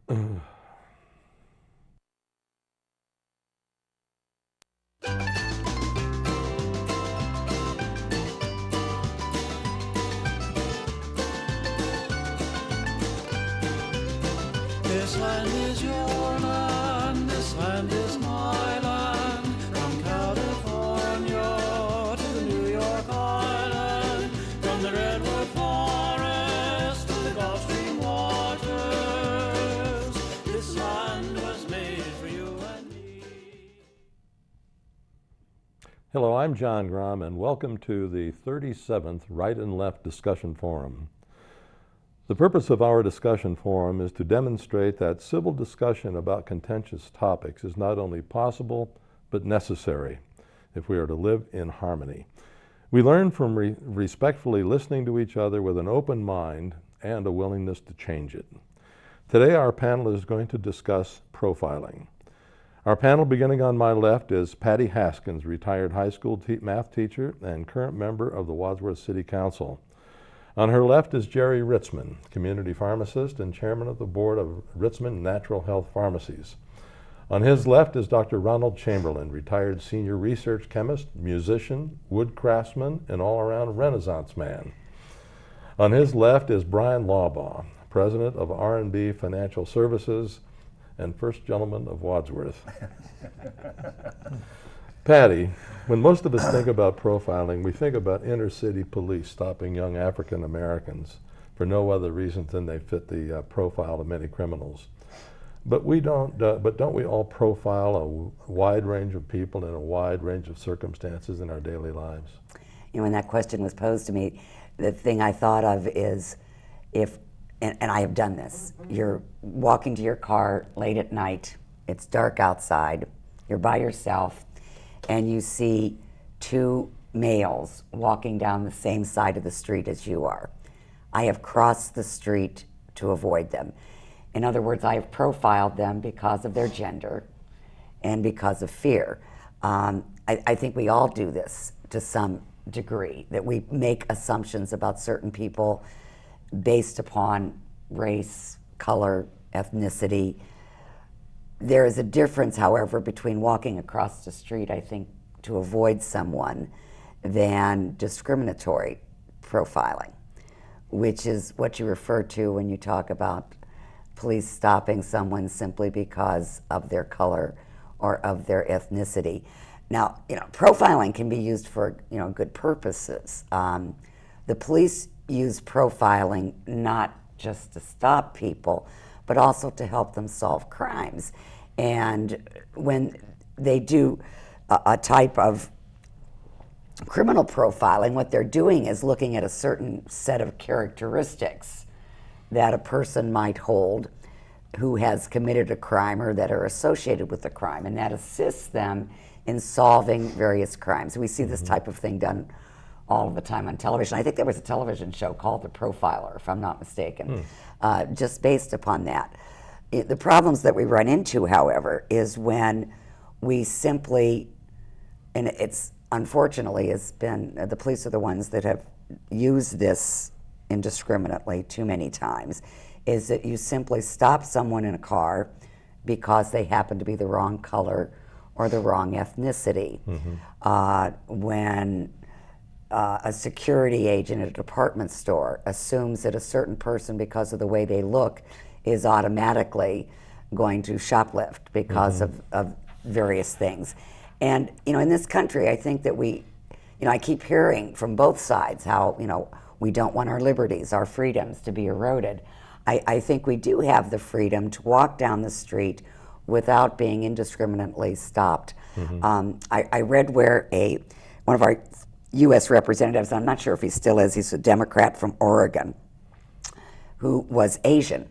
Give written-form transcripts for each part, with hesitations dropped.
This land is your land, this land is my land, from California to the New York Island, from the Redwood Forest to the Gulf Stream waters, this land was made for you and me. Hello, I'm John Grom, and welcome to the 37th Right and Left Discussion Forum. The purpose of our discussion forum is to demonstrate that civil discussion about contentious topics is not only possible, but necessary if we are to live in harmony. We learn from respectfully listening to each other with an open mind and a willingness to change it. Today, our panel is going to discuss profiling. Our panel, beginning on my left, is Patty Haskins, retired high school math teacher and current member of the Wadsworth City Council. On her left is Jerry Ritzman, community pharmacist and chairman of the board of Ritzman Natural Health Pharmacies. On his left is Dr. Ronald Chamberlin, retired senior research chemist, musician, wood craftsman, and all-around Renaissance man. On his left is Bryan Laubaugh, president of R&B Financial Services and first gentleman of Wadsworth. Patty, when most of us think about profiling, we think about inner city police stopping young African Americans for no other reason than they fit the profile of many criminals. But don't we all profile a wide range of people in a wide range of circumstances in our daily lives? You know, when that question was posed to me, the thing I thought of is if, and I have done this, you're walking to your car late at night, it's dark outside, you're by yourself, and you see two males walking down the same side of the street as you are. I have crossed the street to avoid them. In other words, I have profiled them because of their gender and because of fear. I think we all do this to some degree, that we make assumptions about certain people based upon race, color, ethnicity. There is a difference, however, between walking across the street, I think, to avoid someone than discriminatory profiling, which is what you refer to when you talk about police stopping someone simply because of their color or of their ethnicity. Now, you know, profiling can be used for, you know, good purposes. The police use profiling not just to stop people, but also to help them solve crimes. And when they do a type of criminal profiling, what they're doing is looking at a certain set of characteristics that a person might hold who has committed a crime or that are associated with the crime, and that assists them in solving various crimes. We see this type of thing done all the time on television. I think there was a television show called The Profiler, if I'm not mistaken, just based upon that. The problems that we run into, however, is when we simply, and it's unfortunately has been, the police are the ones that have used this indiscriminately too many times, is that you simply stop someone in a car because they happen to be the wrong color or the wrong ethnicity. When a security agent at a department store assumes that a certain person, because of the way they look, is automatically going to shoplift because of various things. And, you know, in this country, I think that we, you know, I keep hearing from both sides how, you know, we don't want our liberties, our freedoms to be eroded. I think we do have the freedom to walk down the street without being indiscriminately stopped. I read where one of our U.S. representatives, I'm not sure if he still is, he's a Democrat from Oregon, who was Asian.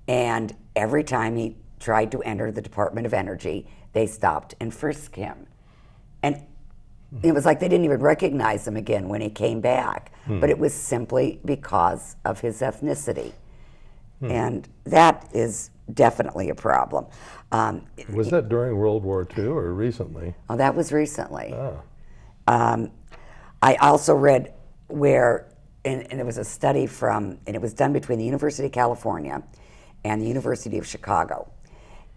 And every time he tried to enter the Department of Energy, they stopped and frisked him. And it was like they didn't even recognize him again when he came back. But it was simply because of his ethnicity. And that is definitely a problem. Was that during World War II or recently? Oh, that was recently. I also read where, and there was a study from, and it was done between the University of California and the University of Chicago.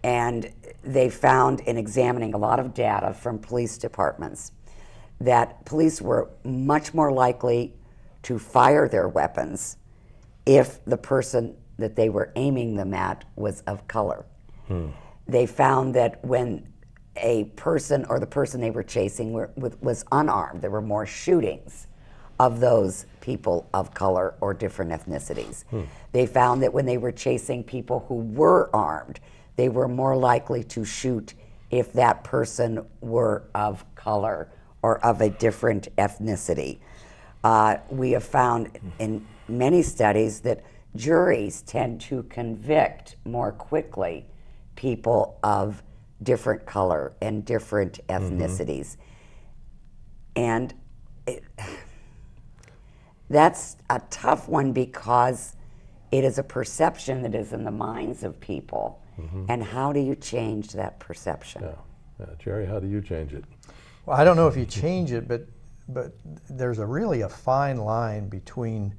And they found, in examining a lot of data from police departments, that police were much more likely to fire their weapons if the person that they were aiming them at was of color. They found that when a person or the person they were chasing was unarmed, there were more shootings of those people of color or different ethnicities. They found that when they were chasing people who were armed, they were more likely to shoot if that person were of color or of a different ethnicity. We have found in many studies that juries tend to convict more quickly people of different color and different ethnicities. And that's a tough one because it is a perception that is in the minds of people. And how do you change that perception? Jerry, how do you change it? Well, I don't know if you change it, but there's really a fine line between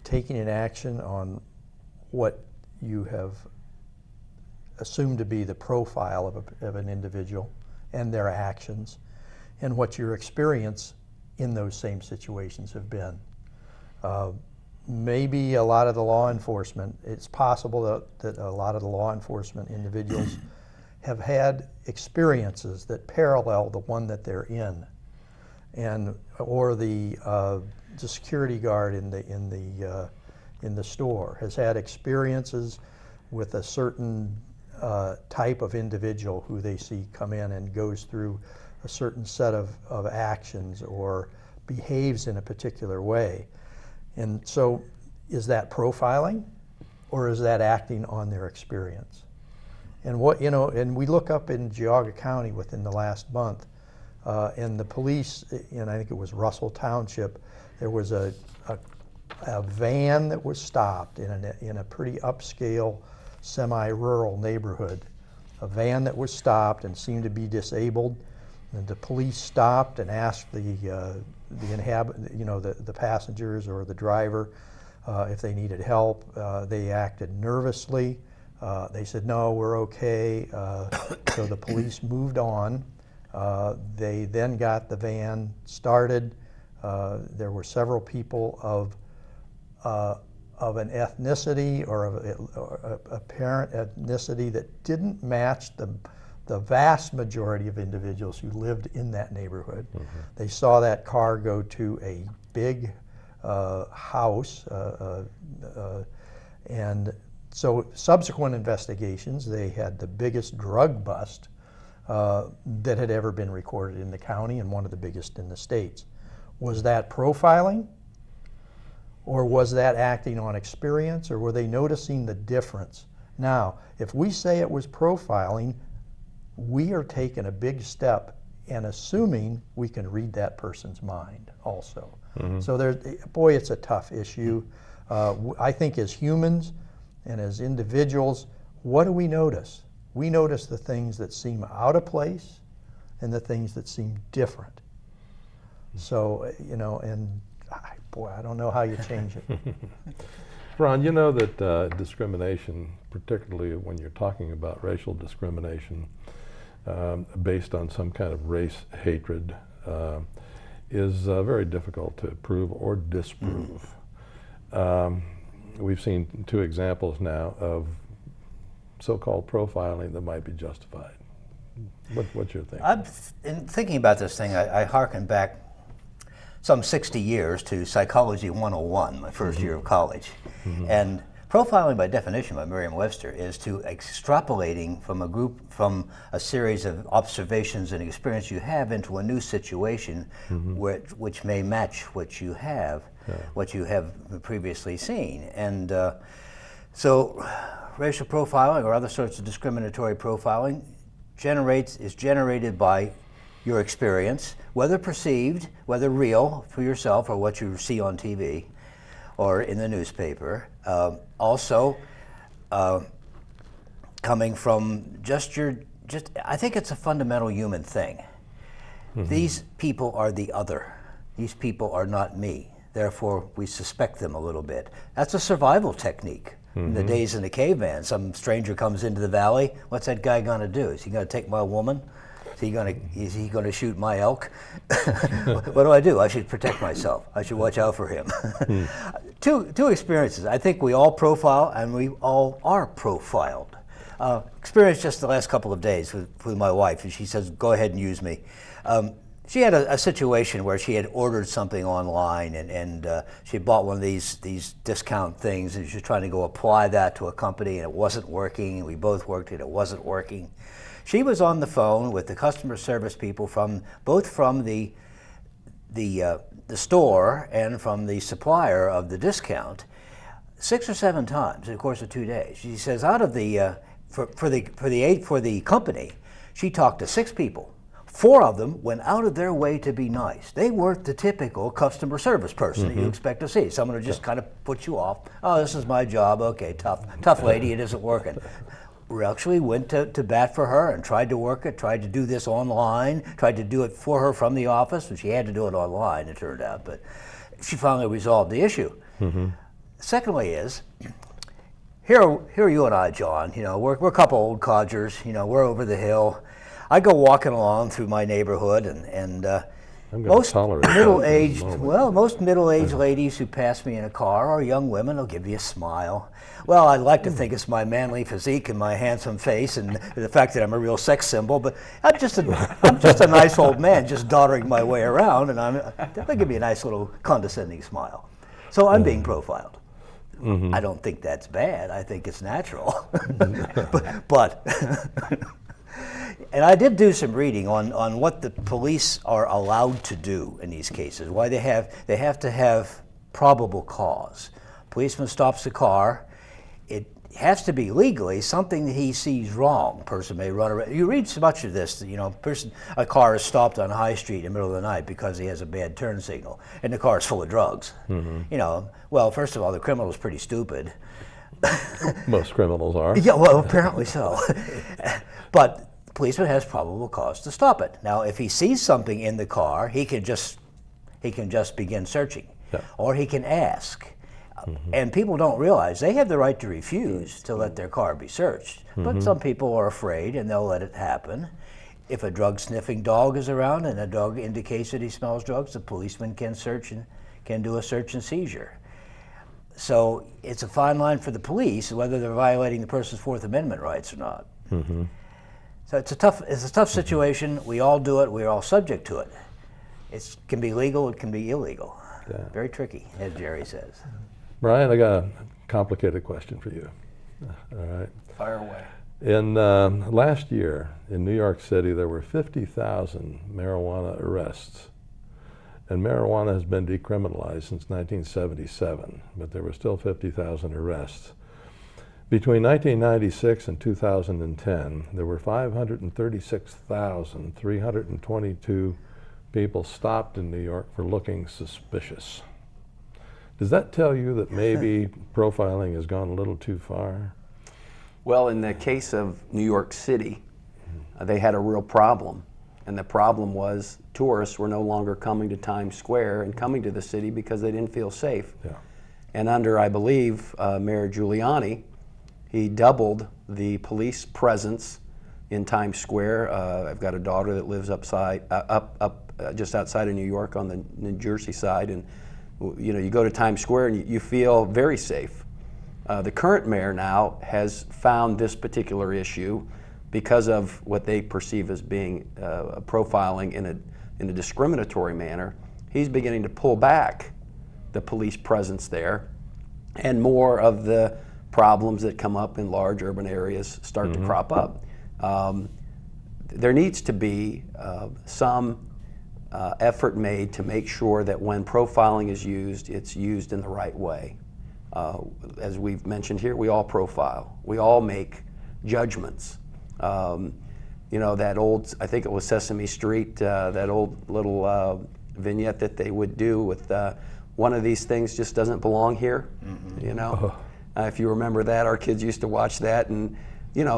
taking an action on what you have assumed to be the profile of an individual and their actions, and what your experience in those same situations have been. Maybe a lot of the law enforcement, it's possible that a lot of the law enforcement individuals have had experiences that parallel the one that they're in, or the security guard in the store has had experiences with a certain type of individual who they see come in and goes through a certain set of actions or behaves in a particular way. And so, is that profiling, or is that acting on their experience? And and we look up in Geauga County within the last month, and the police, and I think it was Russell Township, there was a van that was stopped in a pretty upscale, semi-rural neighborhood. A van that was stopped and seemed to be disabled, and the police stopped and asked the passengers or the driver if they needed help. They acted nervously. They said, no, we're okay. So the police moved on. They then got the van started. There were several people of an ethnicity or of apparent ethnicity that didn't match the vast majority of individuals who lived in that neighborhood. They saw that car go to a big house, and so subsequent investigations, they had the biggest drug bust that had ever been recorded in the county and one of the biggest in the states. Was that profiling? Or was that acting on experience, or were they noticing the difference? Now, if we say it was profiling, we are taking a big step and assuming we can read that person's mind also. So it's a tough issue. I think as humans and as individuals, what do we notice? We notice the things that seem out of place and the things that seem different. So, I don't know how you change it. Ron, you know that discrimination, particularly when you're talking about racial discrimination based on some kind of race hatred, is very difficult to prove or disprove. We've seen two examples now of so-called profiling that might be justified. What's your thinking? In thinking about this thing, I hearken back some 60 years to Psychology 101, my first year of college. And profiling by definition by Merriam-Webster is to extrapolating from a series of observations and experience you have into a new situation which may match what you have previously seen. And so racial profiling or other sorts of discriminatory profiling is generated by your experience, whether perceived, whether real for yourself or what you see on TV or in the newspaper. Also, coming from I think it's a fundamental human thing. These people are the other. These people are not me. Therefore, we suspect them a little bit. That's a survival technique. In the days in the caveman, some stranger comes into the valley. What's that guy going to do? Is he going to take my woman? Is he going to shoot my elk? What do? I should protect myself. I should watch out for him. Two experiences. I think we all profile, and we all are profiled. Experience just the last couple of days with my wife, and she says, "Go ahead and use me." She had a situation where she had ordered something online, and she had bought one of these discount things, and she was trying to go apply that to a company, and it wasn't working, and we both worked it, it wasn't working. She was on the phone with the customer service people both from the store and from the supplier of the discount 6 or 7 times in the course of 2 days. She says out of the for the company, she talked to 6 people. 4 of them went out of their way to be nice. They weren't the typical customer service person that you expect to see. Someone who just kind of puts you off. Oh, this is my job. Okay, tough lady, it isn't working. We actually went to bat for her and tried to work it, tried to do this online, tried to do it for her from the office, and she had to do it online, it turned out, but she finally resolved the issue. Secondly is, here are you and I, John, we're a couple old codgers, we're over the hill. I go walking along through my neighborhood, and most middle-aged ladies who pass me in a car, or young women, will give you a smile. Well, I like to think it's my manly physique and my handsome face and the fact that I'm a real sex symbol, but I'm just a nice old man just doddering my way around, and they'll give me a nice little condescending smile. So I'm being profiled. I don't think that's bad. I think it's natural. but and I did do some reading on what the police are allowed to do in these cases, why they have to have probable cause. Policeman stops the car. It has to be legally something that he sees wrong. Person may run around. You read so much of this, a car is stopped on High Street in the middle of the night because he has a bad turn signal, and the car is full of drugs. Well, first of all, the criminal is pretty stupid. Most criminals are. Yeah, well, apparently so. But the policeman has probable cause to stop it. Now, if he sees something in the car, he can just begin searching, or he can ask. And people don't realize they have the right to refuse to let their car be searched. But some people are afraid, and they'll let it happen. If a drug-sniffing dog is around and a dog indicates that he smells drugs, the policeman can do a search and seizure. So it's a fine line for the police whether they're violating the person's Fourth Amendment rights or not. So it's a tough situation. We all do it. We're all subject to it. It can be legal. It can be illegal. Very tricky, as Jerry says. Brian, I got a complicated question for you. All right. Fire away. In last year in New York City, there were 50,000 marijuana arrests. And marijuana has been decriminalized since 1977, but there were still 50,000 arrests. Between 1996 and 2010, there were 536,322 people stopped in New York for looking suspicious. Does that tell you that maybe profiling has gone a little too far? Well, in the case of New York City, they had a real problem. And the problem was tourists were no longer coming to Times Square and coming to the city because they didn't feel safe. And under, I believe, Mayor Giuliani, he doubled the police presence in Times Square. I've got a daughter that lives just outside of New York on the New Jersey side, and you go to Times Square and you feel very safe. The current mayor now has found this particular issue because of what they perceive as being profiling in a discriminatory manner. He's beginning to pull back the police presence there, and more of the problems that come up in large urban areas start to crop up. There needs to be some effort made to make sure that when profiling is used, it's used in the right way. As we've mentioned here, we all profile. We all make judgments. That old, I think it was Sesame Street, that old little vignette that they would do with one of these things just doesn't belong here. If you remember that, our kids used to watch that, and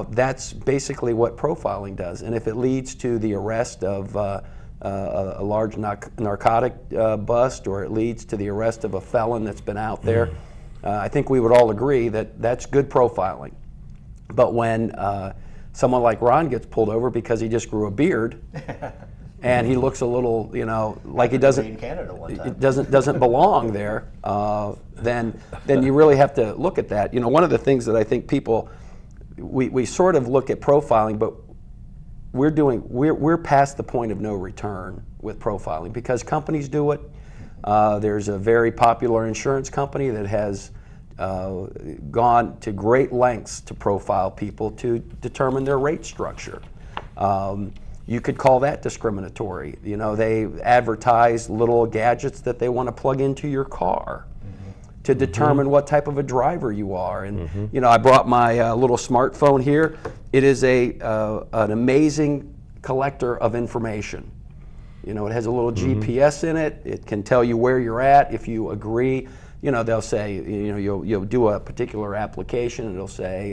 that's basically what profiling does. And if it leads to the arrest of a large narcotic bust, or it leads to the arrest of a felon that's been out there, I think we would all agree that that's good profiling. But when someone like Ron gets pulled over because he just grew a beard, and he looks a little, like he doesn't in Canada one time. it doesn't belong there, then you really have to look at that. One of the things that I think people we sort of look at profiling, but we're past the point of no return with profiling because companies do it. There's a very popular insurance company that has gone to great lengths to profile people to determine their rate structure. You could call that discriminatory. They advertise little gadgets that they want to plug into your car to determine what type of a driver you are. And I brought my little smartphone here. It is an amazing collector of information. It has a little GPS in it. It can tell you where you're at if you agree. They'll say, you'll do a particular application and it'll say,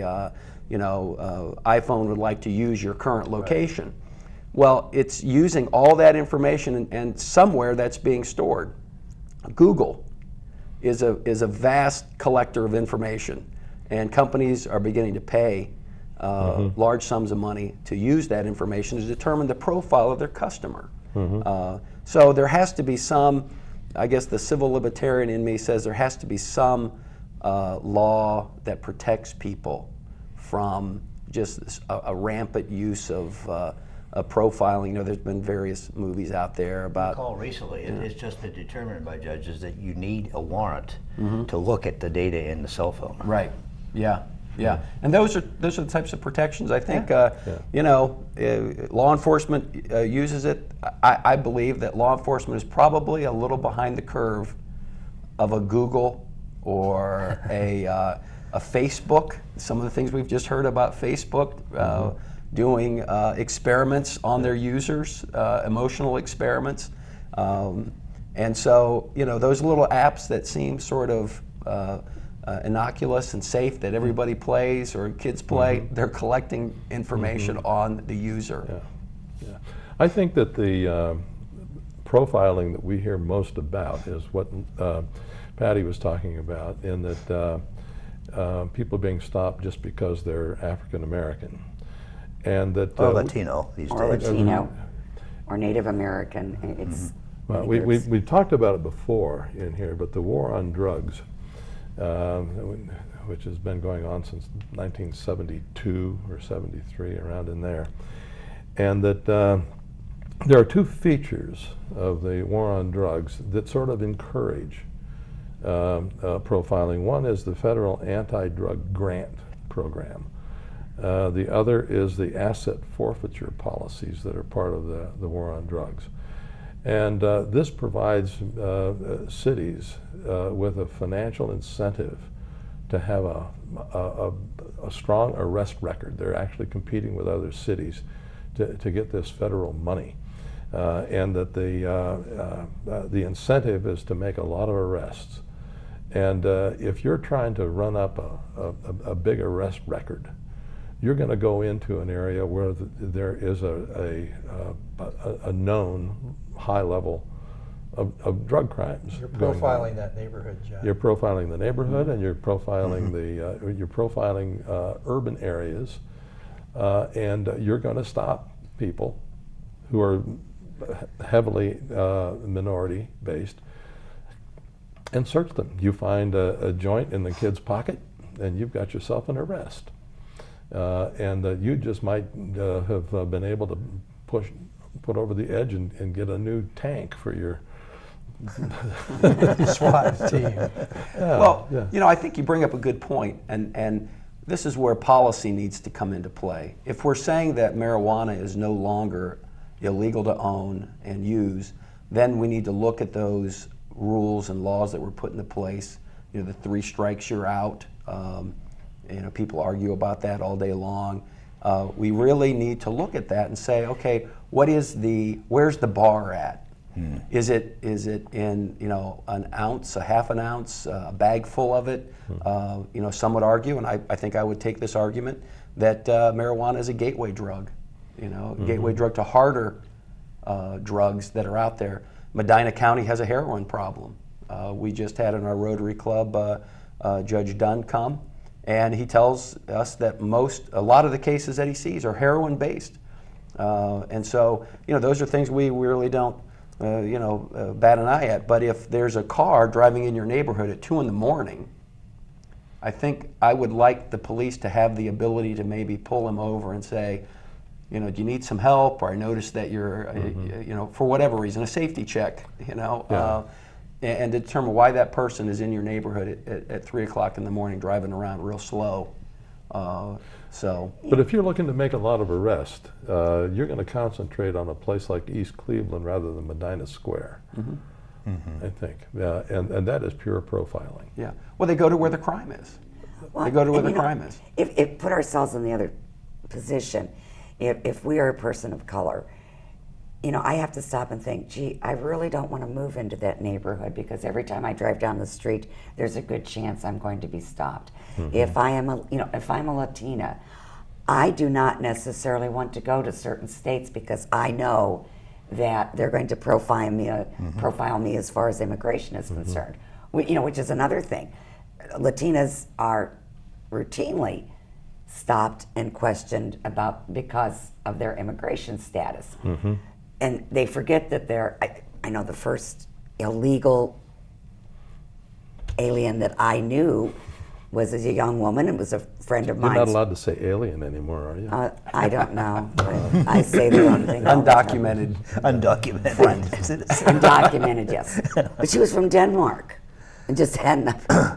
iPhone would like to use your current location. Right. Well, it's using all that information and somewhere that's being stored. Google is a vast collector of information, and companies are beginning to pay large sums of money to use that information to determine the profile of their customer. So there has to be some, I guess the civil libertarian in me says there has to be some law that protects people from just a rampant use of profiling. There's been various movies out there about. Recall recently, it's just been determined by judges that you need a warrant to look at the data in the cell phone. Right. Yeah. Yeah. And those are the types of protections I think law enforcement uses it. I believe that law enforcement is probably a little behind the curve of a Google or a Facebook. Some of the things we've just heard about Facebook. Doing experiments on their users, emotional experiments. And so, those little apps that seem sort of innocuous and safe that everybody plays or kids play, they're collecting information on the user. Yeah. I think that the profiling that we hear most about is what Patty was talking about, in that people being stopped just because they're African American. And that or Latino these days. Or Latino, or Native American. It's well, we talked about it before in here, but the war on drugs, which has been going on since 1972 or 73, around in there, and that there are two features of the war on drugs that sort of encourage profiling. One is the federal anti-drug grant program. The other is the asset forfeiture policies that are part of the war on drugs. And this provides cities with a financial incentive to have a strong arrest record. They're actually competing with other cities to get this federal money. And that the incentive is to make a lot of arrests. And if you're trying to run up a big arrest record, you're going to go into an area where there is a known high level of drug crimes. You're profiling that neighborhood, John. You're profiling the neighborhood, and you're profiling urban areas, and you're going to stop people who are heavily minority based and search them. You find a joint in the kid's pocket, and you've got yourself an arrest. And you just might have been able to put over the edge and get a new tank for your SWAT team. I think you bring up a good point, and this is where policy needs to come into play. If we're saying that marijuana is no longer illegal to own and use, then we need to look at those rules and laws that were put into place. The 3 strikes you're out. People argue about that all day long. We really need to look at that and say, okay, where's the bar at? Is it in an ounce, a half an ounce, a bag full of it? Some would argue, and I think I would take this argument, that marijuana is a gateway drug. Gateway drug to harder drugs that are out there. Medina County has a heroin problem. We just had in our Rotary Club Judge Dunn come, and he tells us that a lot of the cases that he sees are heroin based. And so, those are things we really don't, bat an eye at. But if there's a car driving in your neighborhood at 2 in the morning, I think I would like the police to have the ability to maybe pull him over and say, do you need some help? Or I noticed that you're, for whatever reason, a safety check, and determine why that person is in your neighborhood at 3 o'clock in the morning driving around real slow. But if you're looking to make a lot of arrests, you're going to concentrate on a place like East Cleveland rather than Medina Square, I think. Yeah, and that is pure profiling. Yeah. Well, they go to where the crime is. Well, they go to where the crime is. If put ourselves in the other position, if we are a person of color, I have to stop and think, gee, I really don't want to move into that neighborhood because every time I drive down the street, there's a good chance I'm going to be stopped. If I'm a Latina, I do not necessarily want to go to certain states because I know that they're going to profile me as far as immigration is concerned. Which is another thing. Latinas are routinely stopped and questioned because of their immigration status. And they forget that I know the first illegal alien that I knew was a young woman. It was a friend of mine. You're not allowed to say alien anymore, are you? I don't know. But I say the wrong thing. Undocumented. Undocumented. Undocumented, yes. But she was from Denmark. And just hadn't,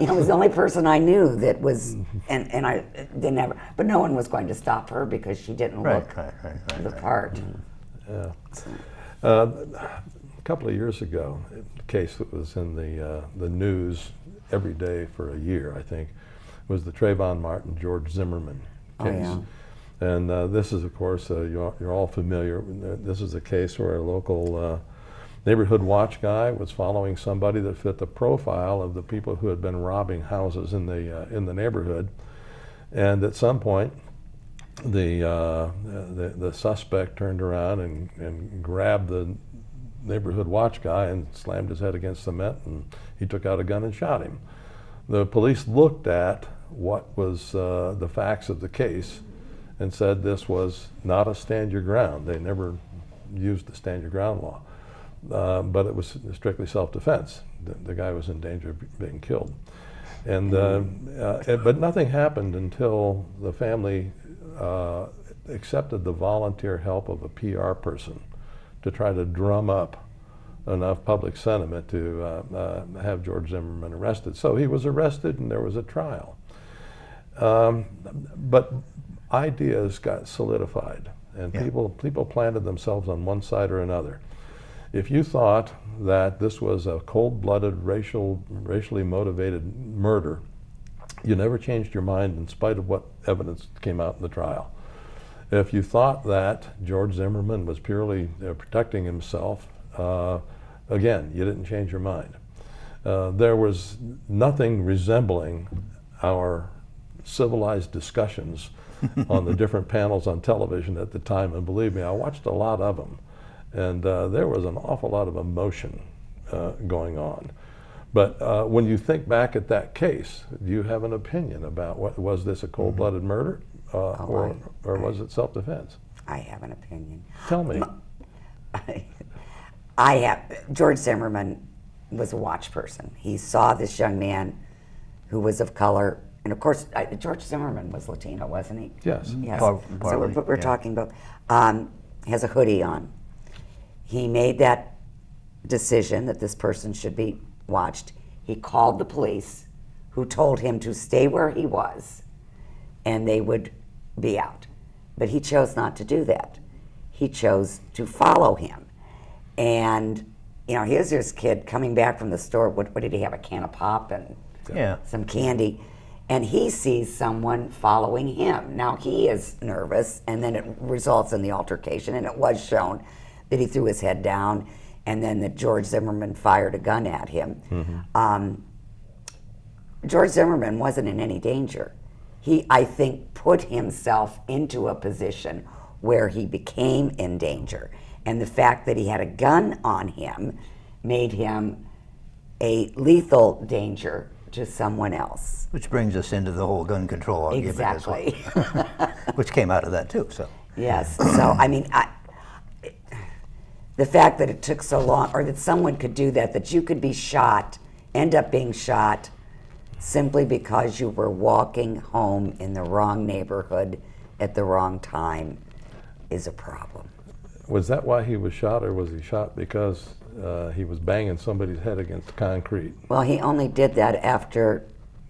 was the only person I knew that was, and I didn't have, but no one was going to stop her because she didn't look the part. Yeah. A couple of years ago, a case that was in the news every day for a year, I think, was the Trayvon Martin, George Zimmerman case. Oh, yeah. And this is, of course, you're all familiar. This is a case where a local neighborhood watch guy was following somebody that fit the profile of the people who had been robbing houses in the neighborhood. And at some point, the suspect turned around and grabbed the neighborhood watch guy and slammed his head against cement, and he took out a gun and shot him. The police looked at what was the facts of the case and said this was not a stand your ground. They never used the stand your ground law. But it was strictly self-defense. The guy was in danger of being killed. And but nothing happened until the family accepted the volunteer help of a PR person to try to drum up enough public sentiment to have George Zimmerman arrested. So he was arrested and there was a trial. But ideas got solidified and people planted themselves on one side or another. If you thought that this was a cold-blooded, racially motivated murder, you never changed your mind in spite of what evidence came out in the trial. If you thought that George Zimmerman was purely protecting himself, again, you didn't change your mind. There was nothing resembling our civilized discussions on the different panels on television at the time, and believe me, I watched a lot of them. And there was an awful lot of emotion going on. But when you think back at that case, do you have an opinion about was this a cold-blooded murder or was it self-defense? I have an opinion. Tell me. George Zimmerman was a watch person. He saw this young man who was of color, and of course, George Zimmerman was Latino, wasn't he? Yes. Yes. So what we're talking about, has a hoodie on. He made that decision that this person should be watched. He called the police, who told him to stay where he was, and they would be out. But he chose not to do that. He chose to follow him. And, here's this kid coming back from the store. What did he have, a can of pop and some candy? And he sees someone following him. Now, he is nervous, and then it results in the altercation, and it was shown that he threw his head down, and then that George Zimmerman fired a gun at him. George Zimmerman wasn't in any danger. He, I think, put himself into a position where he became in danger. And the fact that he had a gun on him made him a lethal danger to someone else. Which brings us into the whole gun control argument as well. Exactly. Which came out of that too, so. Yes, so I mean, the fact that it took so long, or that someone could do that, that you could be shot, end up being shot, simply because you were walking home in the wrong neighborhood at the wrong time, is a problem. Was that why he was shot, or was he shot because he was banging somebody's head against concrete? Well, he only did that after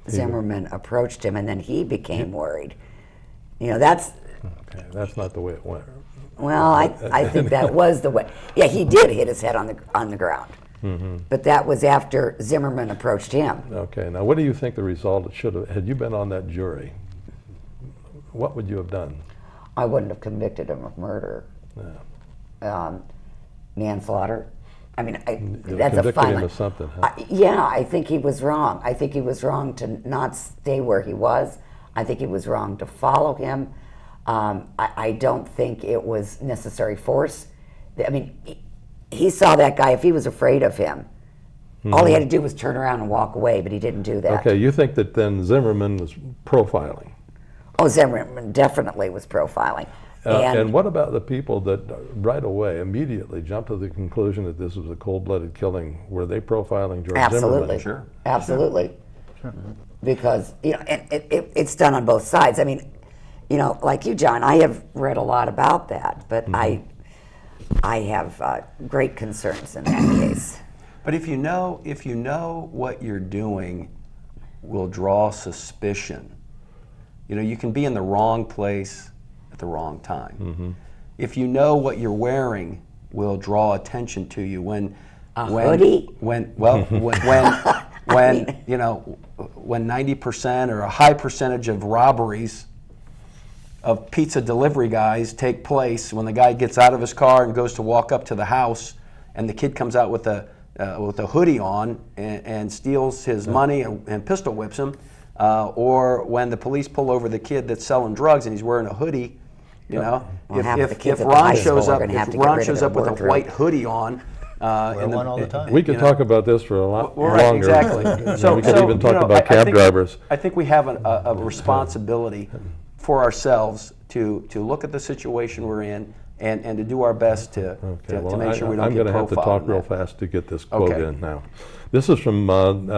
Zimmerman approached him, and then he became worried. You know, that's... Okay, that's not the way it went. Well, I think that was the way. Yeah, he did hit his head on the ground. Mm-hmm. But that was after Zimmerman approached him. Okay, now what do you think the result should have, had you been on that jury, what would you have done? I wouldn't have convicted him of murder. Yeah. Manslaughter. I mean, You that's a convicted fine him line. of something, huh? Yeah, I think he was wrong. I think he was wrong to not stay where he was. I think he was wrong to follow him. I don't think it was necessary force. I mean, he saw that guy. If he was afraid of him, all he had to do was turn around and walk away, but he didn't do that. Okay, you think that then Zimmerman was profiling? Oh, Zimmerman definitely was profiling. And what about the people that right away, immediately jumped to the conclusion that this was a cold-blooded killing? Were they profiling George Absolutely. Zimmerman? Sure. Absolutely. Sure. Because, you know, and it's done on both sides. I mean, you know, like you, John, I have read a lot about that, but I have great concerns in that case. But if you know what you're doing will draw suspicion. You know, you can be in the wrong place at the wrong time. Mm-hmm. If you know what you're wearing will draw attention to you when hoodie? when you know, when 90% or a high percentage of robberies of pizza delivery guys take place, when the guy gets out of his car and goes to walk up to the house and the kid comes out with a hoodie on and steals his money and pistol whips him, or when the police pull over the kid that's selling drugs and he's wearing a hoodie, you know, Well, if Ron shows up with a white hoodie on, Wear one all the time. We could talk about this for a lot right, longer. exactly. So we could even talk about I cab think drivers. I think we have a responsibility for ourselves to look at the situation we're in and to do our best to make sure we don't I'm get going to have to talk real that. fast to get this quote Okay. in now. This is from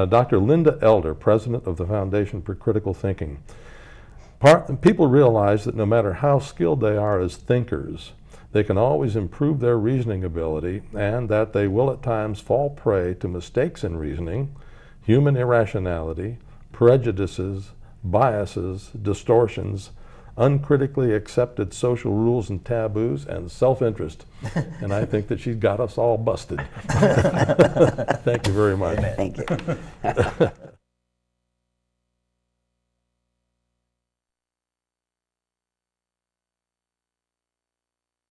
Dr. Linda Elder, president of the Foundation for Critical Thinking. People realize that no matter how skilled they are as thinkers, they can always improve their reasoning ability, and that they will at times fall prey to mistakes in reasoning, human irrationality, prejudices, biases, distortions, uncritically accepted social rules and taboos, and self-interest. And I think that she's got us all busted. Thank you very much. Thank you.